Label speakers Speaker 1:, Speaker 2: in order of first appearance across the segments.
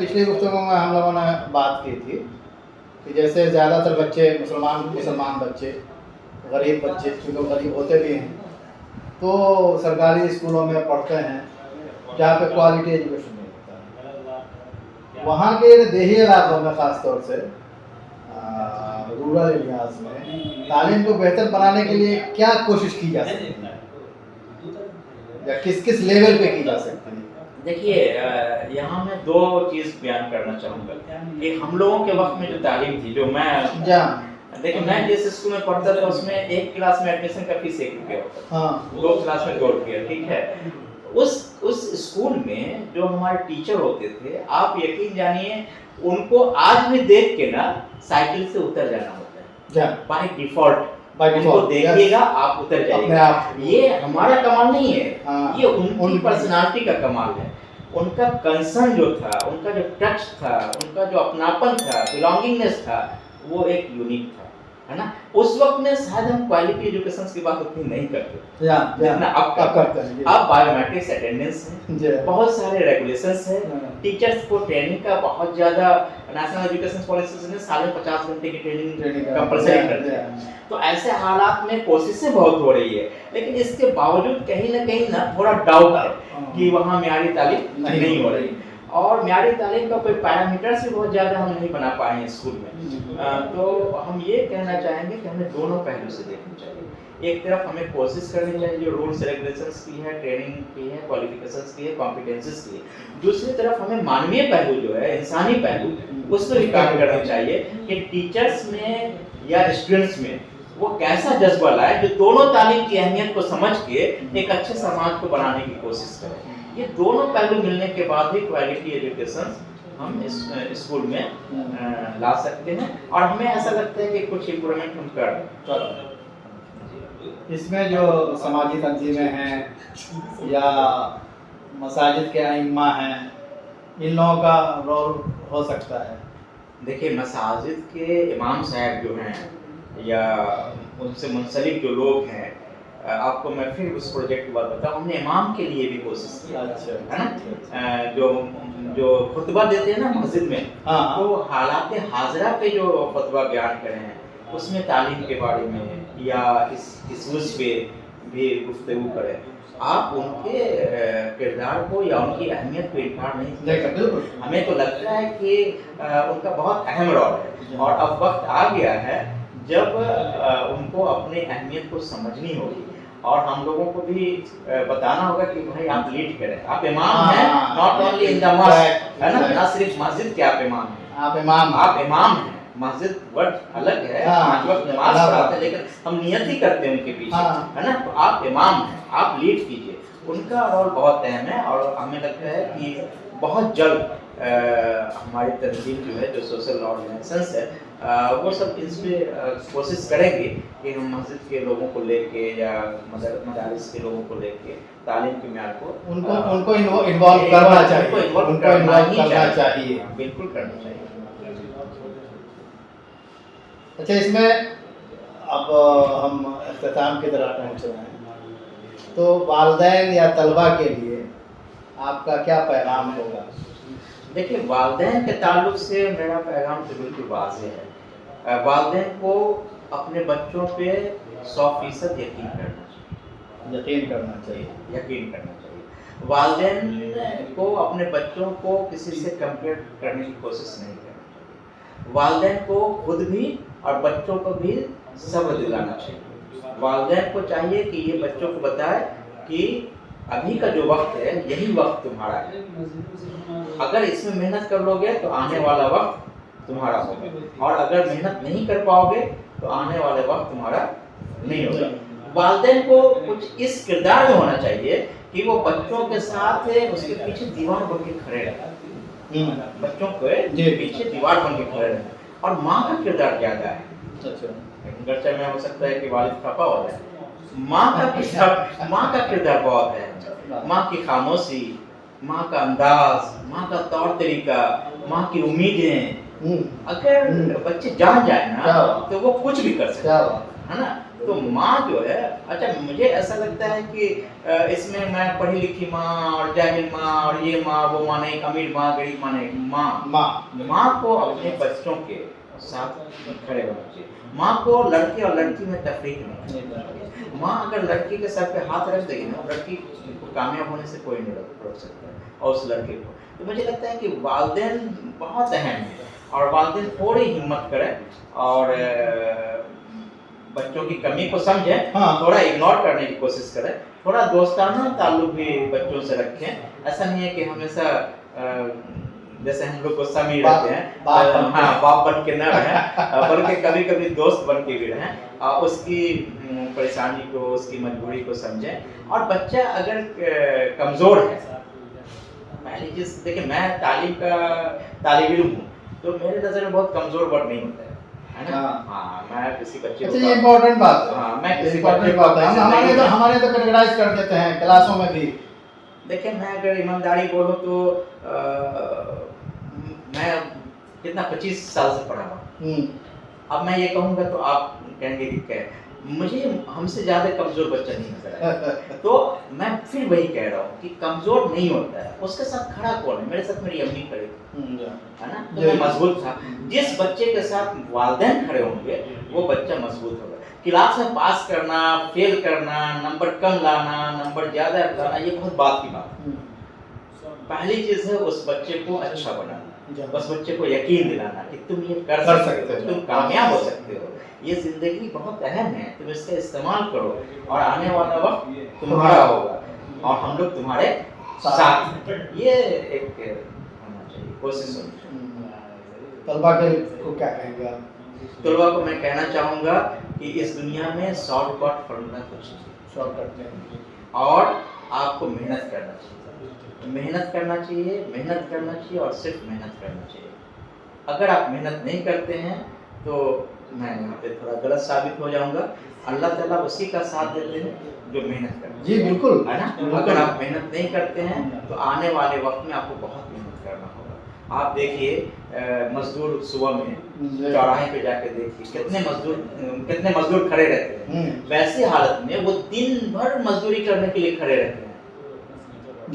Speaker 1: पिछली गुफ्तगू में हम लोगों ने बात की थी कि जैसे ज़्यादातर बच्चे मुसलमान बच्चे, गरीब बच्चे, क्योंकि गरीब होते भी हैं, तो सरकारी स्कूलों में पढ़ते हैं जहाँ पे क्वालिटी एजुकेशन नहीं होता है। वहाँ के देही इलाकों में ख़ास तौर से रूरल एरियाज में तालीम को बेहतर बनाने के लिए क्या कोशिश की जा सकती है या किस किस लेवल पे की जा सकती है?
Speaker 2: देखिए, यहाँ मैं दो चीज़ बयान करना चाहूँगा कि हम लोगों के वक्त में जो तालीम थी, जो मैं देखिए मैं जिस स्कूल में पढ़ता था उसमें एक क्लास में एडमिशन का फीस 1 रुपया होता था। हाँ। 2 क्लास में 2 रुपया, ठीक है। उस स्कूल में जो हमारे टीचर होते थे, आप यकीन जानिए उनको आज भी देख के ना साइकिल से उतर जाना होता है बाय डिफॉल्ट। उनको देखिएगा आप उतर जाइएगा। ये हमारा कमाल नहीं है, ये उनकी पर्सनालिटी का कमाल है। उनका कंसर्न जो था, उनका जो टच था, उनका जो अपनापन था, बिलोंगिंगनेस था, वो एक यूनिक था, है ना। उस वक्त में शायद हम क्वालिटी एजुकेशन की बात उतनी नहीं करते जितना अब करते हैं। अब बायोमेट्रिक्स अटेंडेंस है, बहुत सारे रेगुलेशंस है, टीचर्स को ट्रेनिंग का बहुत ज़्यादा नेशनल एजुकेशन पॉलिसी ने साल में 50 घंटे की ट्रेनिंग कंपलसरी कर दिया। तो ऐसे हालात में कोशिशें बहुत हो रही है, लेकिन इसके बावजूद कहीं ना थोड़ा डाउट है कि वहाँ म्यारी तालीम नहीं हो रही। और म्यारी तालीम का कोई पैरामीटर्स भी बहुत ज़्यादा हम नहीं बना पाए हैं स्कूल में। तो हम ये कहना चाहेंगे कि हमें दोनों पहलू से देखना चाहिए। एक तरफ हमें कोशिश करनी चाहिए जो रूल्स रेगुलेशंस की है, ट्रेनिंग की है, क्वालिफिकेशंस की है, कॉम्पिटेंसेस की है। दूसरी तरफ हमें मानवीय पहलू जो है, इंसानी पहलू, उस पर भी काम करना चाहिए कि टीचर्स में या स्टूडेंट्स में वो कैसा जज्बा लाए जो दोनों तालीम की अहमियत को समझ के एक अच्छे समाज को बनाने की कोशिश करें। ये दोनों पहलू मिलने के बाद ही क्वालिटी एजुकेशन हम इस स्कूल में ला सकते हैं, और हमें ऐसा लगता है कि कुछ इम्प्रूवमेंट हम कर रहे हैं।
Speaker 1: इसमें जो समाजी तंजीमें हैं या मसाजिद के अइम्मा हैं, इन लोगों का रोल हो सकता है।
Speaker 2: देखिए, मसाजिद के इमाम साहब जो हैं या उनसे मुंसलिक जो लोग हैं, आपको मैं फिर उस प्रोजेक्ट की बात बताऊँ, हमने इमाम के लिए भी कोशिश की, है ना। जो खुतबा देते हैं ना मस्जिद में, तो हालात हाजरा पे जो खुतबा बयान करें हैं उसमें तालीम के बारे में या इस उस पे भी गुफ्तगू करें। आप उनके किरदार को या उनकी अहमियत को इनकार नहीं करते। हमें तो लगता है कि उनका बहुत अहम रोल है, और अब वक्त आ गया है जब उनको अपने अहमियत को समझनी होगी, और हम लोगों को भी बताना होगा कि भाई आप लीड करें, आप इमाम हैं, नॉट ओनली इन द मस्जिद, है ना सिर्फ मस्जिद के आप इमाम हैं, आप इमाम हैं। मस्जिद वर्ड अलग है, 5 वक्त नमाज पढ़ाते हैं, लेकिन हम नियत ही करते हैं उनके पीछे, है ना। तो आप इमाम हैं, आप लीड कीजिए। उनका रोल बहुत अहम है, और हमें लगता है कि बहुत जल्द हमारी तंजीम जो है, जो सोशल ऑर्गेनाइजेशंस है, वो सब इस पे कोशिश करेंगे कि हम मस्जिद के लोगों को लेके या मदारिस के लोगों को लेके तालीम के म्यार को
Speaker 1: उनको इन्वॉल्व करना चाहिए।
Speaker 2: बिल्कुल करना चाहिए।
Speaker 1: अच्छा, इसमें अब हम इख्तिताम की तरफ पहुँच रहे हैं, तो वालिदैन या तलबा के लिए आपका क्या पैगाम होगा?
Speaker 2: देखिए, वालिदैन के ताल्लुक से मेरा पैगाम तो बिल्कुल वाज़ेह है। वालिदैन को अपने बच्चों पे 100% यकीन करना चाहिए। वालिदैन को अपने बच्चों को किसी से कंपेयर करने की कोशिश नहीं करनी चाहिए। वालिदैन को खुद भी और बच्चों को भी सब्र दिलाना चाहिए। वालिदैन को चाहिए कि ये बच्चों को बताए कि अभी का जो वक्त है यही वक्त तुम्हारा है, अगर इसमें मेहनत कर लोगे तो आने वाला वक्त तुम्हारा होगा, और अगर मेहनत नहीं कर पाओगे तो आने वाला वक्त तुम्हारा नहीं होगा। वालिदैन को कुछ इस किरदार में होना चाहिए कि वो बच्चों के साथ उसके पीछे दीवार बन के खड़े रहे, बच्चों के पीछे दीवार बन के खड़े रहे। और माँ का किरदार ज़्यादा है। घर में हो सकता है कि वालिद खफा हो जाए, माँ का किरदार बहुत है। माँ की खामोशी, माँ का अंदाज, माँ का तौर तरीका, माँ की उम्मीदें, अगर बच्चे जान जाए ना तो वो कुछ भी कर सकते हैं, है ना। تو ماں جو ہے، اچھا مجھے ایسا لگتا ہے کہ اس میں پڑھی لکھی ماں اور جاہل ماں اور یہ ماں وہ ماں نہیں، امیر ماں غریب ماں نہیں، ماں کو اپنے بچوں کے ساتھ کھڑے ہونا چاہیے. ماں کو لڑکے اور لڑکی میں تفریق نہیں. ماں اگر لڑکی کے سر پہ ہاتھ رکھ دے گی نا، لڑکی کو کامیاب ہونے سے کوئی نہیں روک سکتا ہے، اور اس لڑکے کو. تو مجھے لگتا ہے کہ والدین بہت اہم ہیں، اور والدین تھوڑی ہمت کریں اور بچوں کی کمی کو سمجھیں، تھوڑا اگنور کرنے کی کوشش کریں، تھوڑا دوستانہ تعلق بھی بچوں سے رکھیں. ایسا نہیں ہے کہ ہمیشہ جیسے ہم لوگ غصہ میں رہتے ہیں، باپ بن کے نہ رہیں، بلکہ کبھی کبھی دوست بن کے بھی رہیں، اس کی پریشانی کو، اس کی مجبوری کو سمجھیں. اور بچہ اگر کمزور ہے، پہلی چیز دیکھیں، میں تعلیم کا طالب علم ہوں، تو میرے نظر میں بہت کمزور ورڈ نہیں ہوتا ہے. میں کسی بچے کو،
Speaker 1: یہ امپورٹنٹ بات ہے.
Speaker 2: میں کسی بچے کو
Speaker 1: ہمارے تو کیٹیگرائز کر دیتے ہیں کلاسوں میں بھی.
Speaker 2: دیکھیں میں اگر ایمانداری بولوں تو میں کتنا 25 سال سے پڑھا ہوں. اب میں یہ کہوں گا تو آپ کہیں گے کہ مجھے ہم سے زیادہ کمزور بچہ نہیں نظر آیا. تو میں پھر وہی کہہ رہا ہوں کہ کمزور نہیں ہوتا ہے، اس کے ساتھ کھڑا کون ہے؟ میرے ساتھ میری امی کھڑی ہے نا، تو میں مضبوط تھا. جس بچے کے ساتھ والدین کھڑے ہوں گے وہ بچہ مضبوط ہوگا. کلاس میں پاس کرنا، فیل کرنا، نمبر کم لانا، نمبر زیادہ لانا، یہ بہت بات کی بات ہے. پہلی چیز ہے اس بچے کو اچھا بنانا، اس بچے کو یقین دلانا کہ تم یہ کر سکتے ہو، تم کامیاب ہو سکتے ہو، یہ زندگی بہت اہم ہے، تم اس کا استعمال کرو، اور آنے والا وقت تمہارا ہوگا اور ہم لوگ تمہارے ساتھ. یہ ایک ہونا چاہیے، کوشش ہونی چاہیے.
Speaker 1: طلبا کو کیا کہیں گے آپ؟
Speaker 2: طلبا کو میں کہنا چاہوں گا کہ اس دنیا میں شارٹ کٹ فارمولا کچھ نہیں،
Speaker 1: شارٹ کٹ نہیں،
Speaker 2: اور آپ کو محنت کرنا چاہیے، محنت کرنا چاہیے، محنت کرنا چاہیے، اور صرف محنت کرنا چاہیے. اگر آپ محنت نہیں کرتے ہیں تو میں یہاں پہ تھوڑا غلط ثابت ہو جاؤں گا. اللہ تعالیٰ اسی کا ساتھ دیتے ہیں جو محنت کرتے ہیں.
Speaker 1: جی بالکل
Speaker 2: ہے نا. اگر آپ محنت نہیں کرتے ہیں تو آنے والے وقت میں آپ کو بہت محنت کرنا ہوگا. آپ دیکھیے مزدور صبح میں چوراہے پہ جا کے دیکھیے کتنے مزدور کھڑے رہتے ہیں. ویسے حالت میں وہ دن بھر مزدوری کرنے کے لیے کھڑے رہتے ہیں.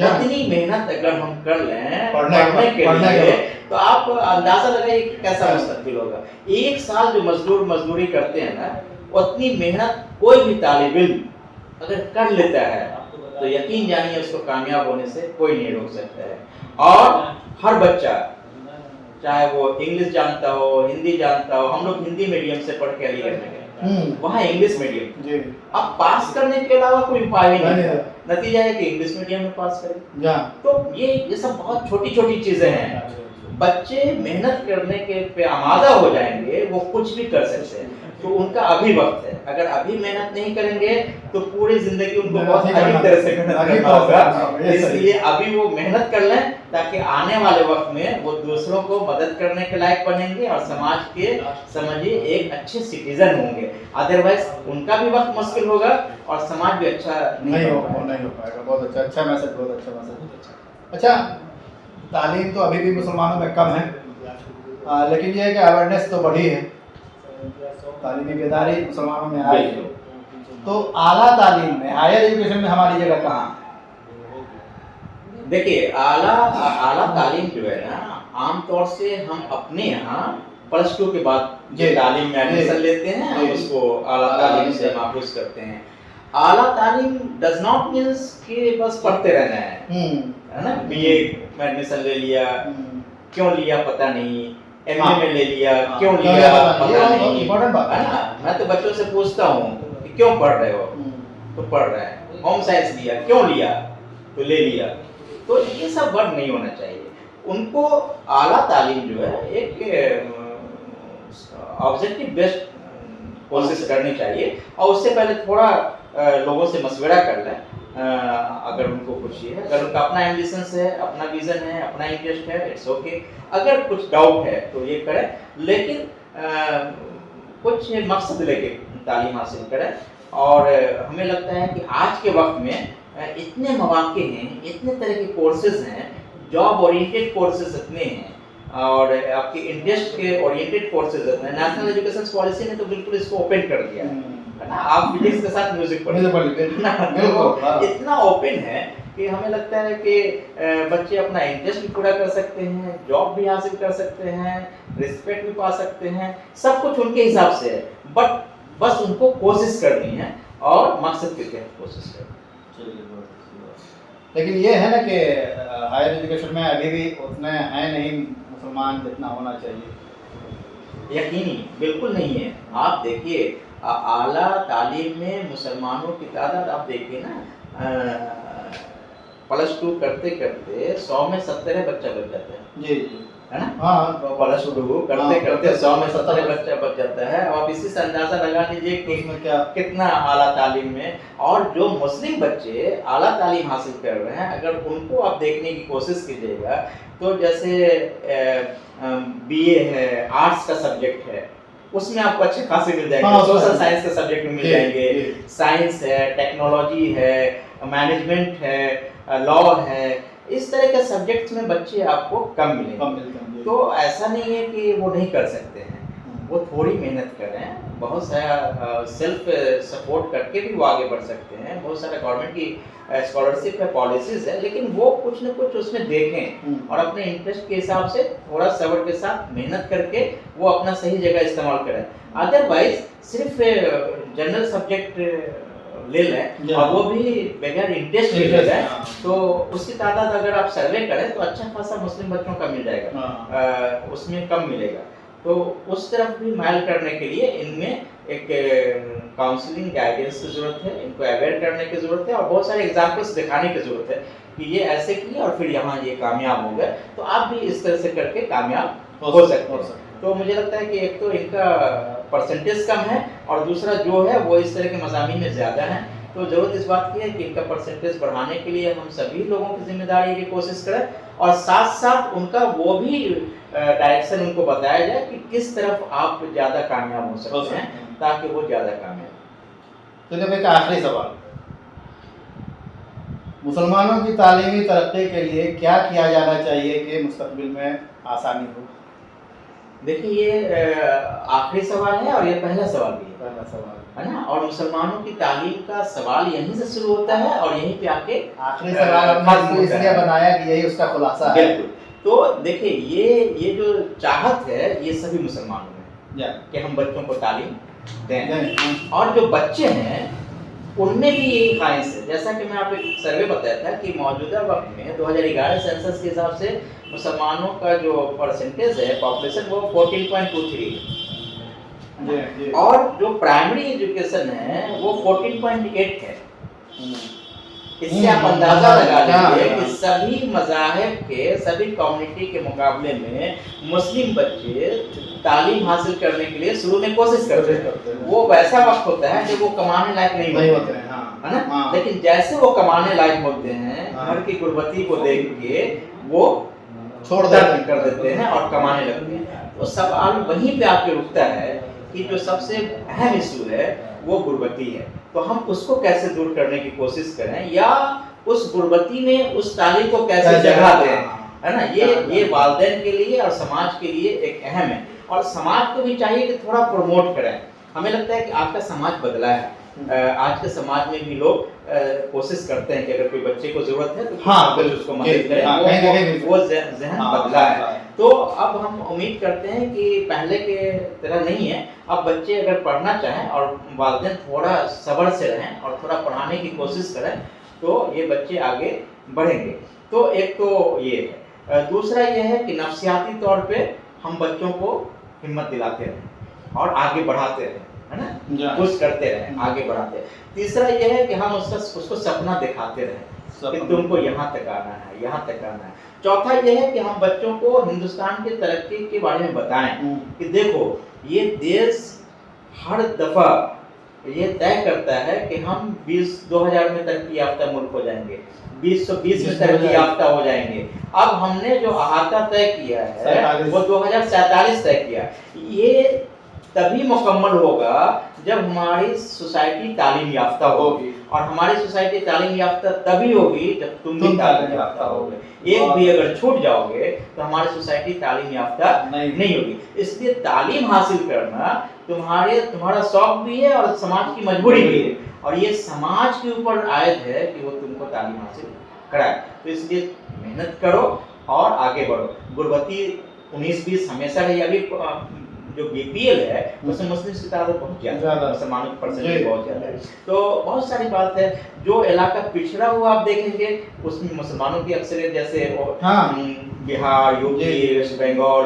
Speaker 2: اتنی محنت اگر ہم کر لیں پڑھنے کے لیے تو آپ اندازہ لگائیے کہ کیسا مستقبل ہوگا. ایک سال جو مزدوری کرتے ہیں نا، اتنی محنت کوئی بھی طالب علم اگر کر لیتا ہے تو یقین جانیے اس کو کامیاب ہونے سے کوئی نہیں روک سکتا ہے. اور ہر بچہ چاہے وہ انگلش جانتا ہو، ہندی جانتا ہو، ہم لوگ ہندی میڈیم سے پڑھ کے علی گڑھ میں گئے، وہاں انگلش میڈیم. اب پاس کرنے کے علاوہ کوئی اپائے نہیں ہے، نتیجہ ہے کہ انگلش میڈیم میں پاس کریں. تو یہ سب بہت چھوٹی چھوٹی چیزیں ہیں. بچے محنت کرنے کے پہ آمادہ ہو جائیں گے، وہ کچھ بھی کر سکتے ہیں. تو ان کا ابھی وقت ہے. اگر ابھی محنت نہیں کریں گے تو پوری زندگی ان کو بہت عجیب طرح سے محنت کرنا ہوگا. اس لیے ابھی وہ محنت کر لیں تاکہ آنے والے وقت میں وہ دوسروں کو مدد کرنے کے لائق بنیں گے اور سماج کے سمجھیے ایک اچھے سٹیزن ہوں گے. ادروائز ان کا بھی وقت مشکل ہوگا اور سماج بھی اچھا نہیں ہو پائے گا.
Speaker 1: بہت اچھا میسج، بہت اچھا میسج. اچھا، تعلیم تو ابھی بھی مسلمانوں میں کم ہے، لیکن یہ ہے کہ اویئرنیس تو بڑھی ہے، تعلیمی بیداری مسلمانوں میں آئی ہے. تو اعلیٰ تعلیم میں، ہائر ایجوکیشن میں ہماری جگہ کہاں؟
Speaker 2: دیکھیے اعلیٰ تعلیم جو ہے نا، عام طور سے ہم اپنے یہاں +2 کے بعد جو تعلیم میں ایڈمیشن لیتے ہیں ہم اس کو اعلیٰ تعلیم سے ماخوذ کرتے ہیں. اعلیٰ تعلیم ڈز ناٹ مینس کہ بس پڑھتے رہنا ہے نا. BA میں ایڈمیشن لے لیا، کیوں لیا پتہ نہیں، MA میں لے لیا، کیوں لیا پتہ نہیں. میں تو بچوں سے پوچھتا ہوں کہ کیوں پڑھ رہے ہو؟ تو پڑھ رہے ہیں. ہوم سائنس لیا، کیوں لیا؟ تو لے لیا. تو یہ سب ورڈ نہیں ہونا چاہیے. ان کو اعلیٰ تعلیم جو ہے ایک آبجیکٹو بیسڈ کوشش کرنی چاہیے، اور اس سے پہلے تھوڑا لوگوں سے مشورہ کر لیں. اگر ان کو کچھ یہ ہے، اگر ان کا اپنا ایمبیشنس ہے، اپنا ویژن ہے، اپنا انٹرسٹ ہے، اٹس اوکے. اگر کچھ ڈاؤٹ ہے تو یہ کریں، لیکن کچھ مقصد لے کے تعلیم حاصل کریں. اور ہمیں لگتا ہے کہ آج کے وقت میں اتنے مواقع ہیں، اتنے طرح کے کورسز ہیں، جاب اورینٹیڈ کورسز اتنے ہیں، اور آپ کے انٹرسٹ کے اورینٹیڈ کورسز اتنے ہیں. نیشنل ایجوکیشن پالیسی نے تو بالکل اس کو اوپن کر دیا है ना, आप फिजिक्स के साथ म्यूजिक पढ़ लीजिए, इतना ओपन है कि हमें लगता है कि बच्चे अपना इंटरेस्ट भी पूरा कर सकते हैं, जॉब भी हासिल कर सकते हैं, रिस्पेक्ट भी पा सकते हैं, सब कुछ उनके हिसाब से है, बट बस उनको कोशिश करनी है और मकसद के तहत कोशिश करनी है।
Speaker 1: लेकिन ये है ना कि हायर एजुकेशन में अभी भी उतने हैं नहीं मुसलमान जितना होना चाहिए।
Speaker 2: यकीनी बिल्कुल नहीं है। आप देखिए आला तालीम में मुसलमानों की तादाद आप देखिए ना, +2 करते करते 100 में 70 बच्चा बच जाता है
Speaker 1: जी
Speaker 2: है ना,
Speaker 1: हाँ
Speaker 2: +2 करते करते 100 में 70 बच्चा बच जाता है। और आप इसी से अंदाजा लगा लीजिए कि
Speaker 1: क्या
Speaker 2: कितना आला तालीम में, और जो मुस्लिम बच्चे आला तालीम हासिल कर रहे हैं अगर उनको आप देखने की कोशिश कीजिएगा तो जैसे BA है, आर्ट्स का सब्जेक्ट है, उसमें आपको अच्छे खासे मिल जाएंगे, सोशल साइंस के सब्जेक्ट में मिल जाएंगे, साइंस है, टेक्नोलॉजी है, मैनेजमेंट है, लॉ है, इस तरह के सब्जेक्ट्स में बच्चे आपको कम मिलेंगे। तो ऐसा नहीं है कि वो नहीं कर सकते हैं, वो थोड़ी मेहनत करें, बहुत सारा सेल्फ सपोर्ट करके भी वो आगे बढ़ सकते हैं, बहुत सारा गवर्नमेंट की स्कॉलरशिप है, पॉलिसीज है, लेकिन वो कुछ न कुछ उसमें देखें और अपने इंटरेस्ट के हिसाब से थोड़ा सब्र के साथ मेहनत करके वो अपना सही जगह इस्तेमाल करें। अदरवाइज सिर्फ जनरल सब्जेक्ट ले लें और वो भी बगैर इंटरेस्ट ले लें तो उसकी तादाद अगर आप सर्वे करें तो अच्छा खासा मुस्लिम बच्चों का मिल जाएगा, उसमें कम मिलेगा। तो उस तरफ भी माइल करने के लिए इनमें एक काउंसलिंग गाइडेंस की ज़रूरत है, इनको अवेयर करने की ज़रूरत है और बहुत सारे एग्जाम्पल्स दिखाने की ज़रूरत है कि ये ऐसे किए और फिर यहाँ ये कामयाब हो गए, तो आप भी इस तरह से करके कामयाब हो सकते हैं। तो मुझे लगता है कि एक तो इनका परसेंटेज कम है और दूसरा जो है वो इस तरह के मज़ामीन में ज़्यादा है, तो ज़रूरत इस बात की है कि इनका परसेंटेज बढ़ाने के लिए हम सभी लोगों की जिम्मेदारी की कोशिश करें और साथ साथ उनका वो भी डायरेक्शन उनको बताया जाए कि किस तरफ आप ज़्यादा कामयाब हो सकते हैं ताकि वो ज़्यादा कामयाब।
Speaker 1: तो जब एक आखिरी सवाल, मुसलमानों की तालीमी तरक्की के लिए क्या किया जाना चाहिए कि मुस्तकबिल में आसानी हो?
Speaker 2: देखिए ये आखिरी सवाल है और ये पहला सवाल भी
Speaker 1: पहला सवाल
Speaker 2: है ना, और मुसलमानों की तालीम का सवाल यहीं से शुरू होता है और यहीं पे आके
Speaker 1: आखिरी सवाल हमने इसलिए बनाया कि यही उसका खुलासा है।
Speaker 2: बिल्कुल। तो देखिए ये जो चाहत है ये सभी मुसलमानों में कि हम बच्चों को तालीम दें और जो बच्चे हैं उनमें भी यही ख्वाहिश है। जैसा कि मैं आपको एक सर्वे बताया था कि मौजूदा वक्त में 2011 सेंसस के हिसाब से मुसलमानों का जो परसेंटेज है पॉपुलेशन वो 14.23 है और जो प्राइमरी एजुकेशन है वो 14.8 है। इससे आप अंदाजा लगा लीजिए कि सभी मज़ाहिब के सभी कम्युनिटी के मुकाबले में मुस्लिम बच्चे तालीम हासिल करने के लिए शुरू में कोशिश करते हैं। वो वैसा वक्त होता है जब वो कमाने लायक नहीं होते हैं, है ना, लेकिन जैसे वो कमाने लायक होते हैं घर की गुर्बती को देख के वो छोड़ कर देते हैं और कमाने लगते हैं। तो सवाल वहीं पे आके रुकता है कि जो सबसे अहम इशू है वो गुर्बती है, तो हम उसको कैसे दूर करने की कोशिश करें या उस गुर्बती में उस तालीम को कैसे जगह दें, है ना। ये वालिदैन के लिए और समाज के लिए एक अहम है और समाज को भी चाहिए कि थोड़ा प्रमोट करें। हमें लगता है कि आज का समाज बदला है, आज के समाज में भी लोग कोशिश करते हैं कि अगर कोई बच्चे को जरूरत है तो उसको मदद करें, वो ज़हन बदला है। तो अब हम उम्मीद करते हैं कि पहले के तरह नहीं है, अब बच्चे अगर पढ़ना चाहें और वालिदैन थोड़ा सब्र से रहें और थोड़ा पढ़ाने की कोशिश करें तो ये बच्चे आगे बढ़ेंगे। तो एक तो ये है, दूसरा ये है कि नफ्सियाती तौर पे हम बच्चों को हिम्मत दिलाते रहें और आगे बढ़ाते रहें, है ना, पुश करते रहें, आगे बढ़ाते रहें। तीसरा ये है कि हम उसको सपना दिखाते रहें कि तुमको यहाँ तक आना है, यहाँ तक आना है। चौथा ये है कि हम बच्चों को हिंदुस्तान की तरक्की के बारे में बताएं कि देखो ये देश हर दफ़ा ये तय करता है कि हम 2000 में तरक्की याफ्ता मुल्क हो जाएंगे, 2020 में तरक्की याफ्ता हो जाएंगे। अब हमने जो अहाता तय किया है वो 2047 तय किया। ये तभी मुकम्मल होगा जब हमारी सोसाइटी तालीम याफ्ता होगी, और हमारी सोसाइटी तालीम याफ्ता तभी होगी जब तुम भी तालीम याफ्ता होगे। एक भी अगर छूट जाओगे तो हमारी सोसाइटी तालीम याफ्ता नहीं होगी। इसलिए तालीम हासिल करना तुम्हारा शौक भी है और समाज की मजबूरी भी है, और ये समाज के ऊपर आयत है कि वो तुमको तालीम हासिल कराए। तो इसलिए मेहनत करो और आगे बढ़ो। गुरबती 19-20 हमेशा रही। अभी जो बीपीएल है उसमें मुस्लिम की तादाद बहुत ज़्यादा, मुसलमानों की परसेंटेज बहुत ज़्यादा है। तो बहुत सारी बात है। जो इलाका पिछड़ा हुआ आप देखेंगे उसमें मुसलमानों की अक्सरियत, जैसे बिहार, यूपी, वेस्ट बंगाल,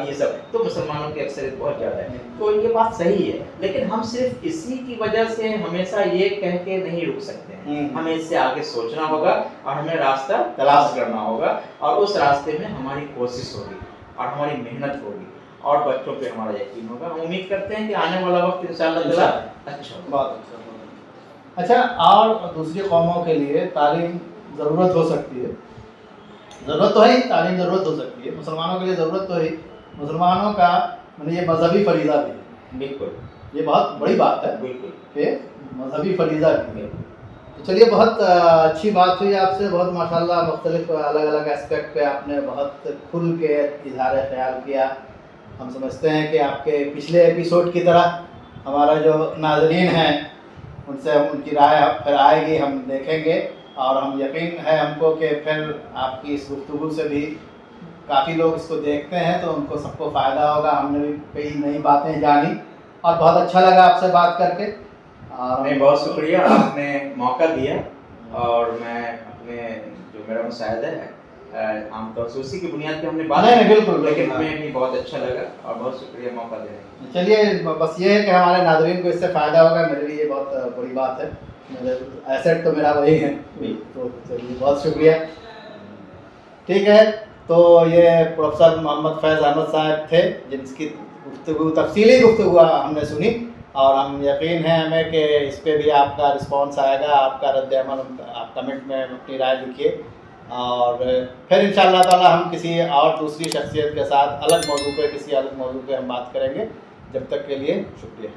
Speaker 2: ये सब, तो मुसलमानों की अक्सरियत बहुत ज़्यादा है। तो ये बात सही है, लेकिन हम सिर्फ इसी की वजह से हमेशा ये कह के नहीं रुक सकते हैं। हमें इससे आगे सोचना होगा और हमें रास्ता तलाश करना होगा, और उस रास्ते में हमारी कोशिश होगी और हमारी मेहनत होगी और बच्चों पे हमारा यकीन होगा। हम उम्मीद करते हैं कि आने वाला वक्त इंशाअल्लाह ताला अच्छा होगा।
Speaker 1: बहुत अच्छा। और दूसरी कौमों के लिए तालीम ज़रूरत हो सकती है, ज़रूरत तो है ही, तालीम ज़रूरत हो सकती है। मुसलमानों के लिए ज़रूरत तो है, मुसलमानों का मतलब ये मजहबी फरीज़ा भी है।
Speaker 2: बिल्कुल,
Speaker 1: ये बहुत बड़ी बात है
Speaker 2: बिल्कुल
Speaker 1: कि मजहबी फरीज़ा भी है। तो चलिए, बहुत अच्छी बात हुई आपसे। बहुत माशाल्लाह मुख्तलिफ अलग अलग एस्पेक्ट पे आपने बहुत खुल के इज़हार ख्याल किया। हम समझते हैं कि आपके पिछले एपिसोड की तरह हमारा जो नाज़रीन हैं उनसे उनकी राय फिर आएगी, हम देखेंगे, और हम यकीन है हमको कि फिर आपकी इस गुफ्तगू से भी काफ़ी लोग इसको देखते हैं तो उनको सबको फ़ायदा होगा। हमने भी कई नई बातें जानी और बहुत अच्छा लगा आपसे बात करके। और
Speaker 2: नहीं, बहुत शुक्रिया, आपने मौका दिया, और मैं अपने जो मेरा मुशाहिदा है आमतौर से उसी की बुनियाद पे हमने बात
Speaker 1: नहीं, बिल्कुल,
Speaker 2: लेकिन हमें भी बहुत अच्छा लगा और बहुत शुक्रिया मौका देने के।
Speaker 1: चलिए, बस ये है कि हमारे नाज़रीन को इससे फ़ायदा होगा, मेरे लिए ये बहुत बड़ी बात है। मेरे एसेट तो मेरा वही है। तो चलिए, बहुत शुक्रिया। ठीक है, तो ये प्रोफेसर मोहम्मद फैज़ अहमद साहब थे जिनकी गुफ्तगू, तफसीली गुफ्तगू हमने सुनी, और हम यकीन है हमें कि इस पर भी आपका रिस्पॉन्स आएगा, आपका रद्द-ए-अमल, आप कमेंट में अपनी राय लिखिए, और फिर इंशाअल्लाह ताला हम किसी और दूसरी शख्सियत के साथ अलग मौजू पे, किसी अलग मौजू पे हम बात करेंगे। जब तक के लिए शुक्रिया।